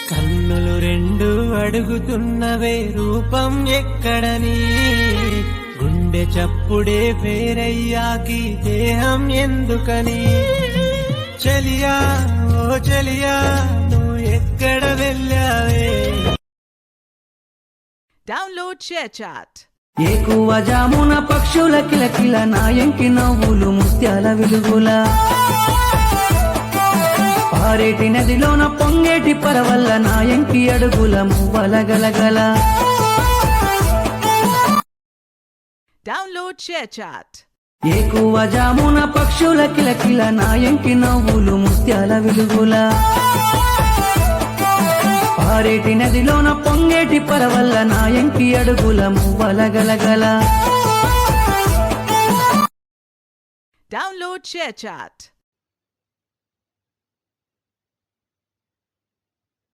కన్నులు రెండు అడుగుతున్నవే రూపం ఎక్కడని, గుండె చప్పుడే వేరయ్యాకి దేహం ఎందుకని. చలియా ఓ చలియా నువ్వు ఎక్కడ వెళ్ళావే. Download share chat. ఏకువ జామున పక్షుల కిలకిల నాయంకి నవ్వులు ముత్యాల వెలుగుల, పారేటి నదిలోన పొంగేటి పరవల్ల నాయంకి అడుగుల మువ్వల గలగల. Download share chat. ఏకువ జామున పక్షుల కిలకిల నాయంకి నవ్వులు ముత్యాల వెలుగుల, పారేటి నదిలోన పొంగేటి పరవల్ల నాయంకి అడుగుల మువ్వల గలగల. Download share chat.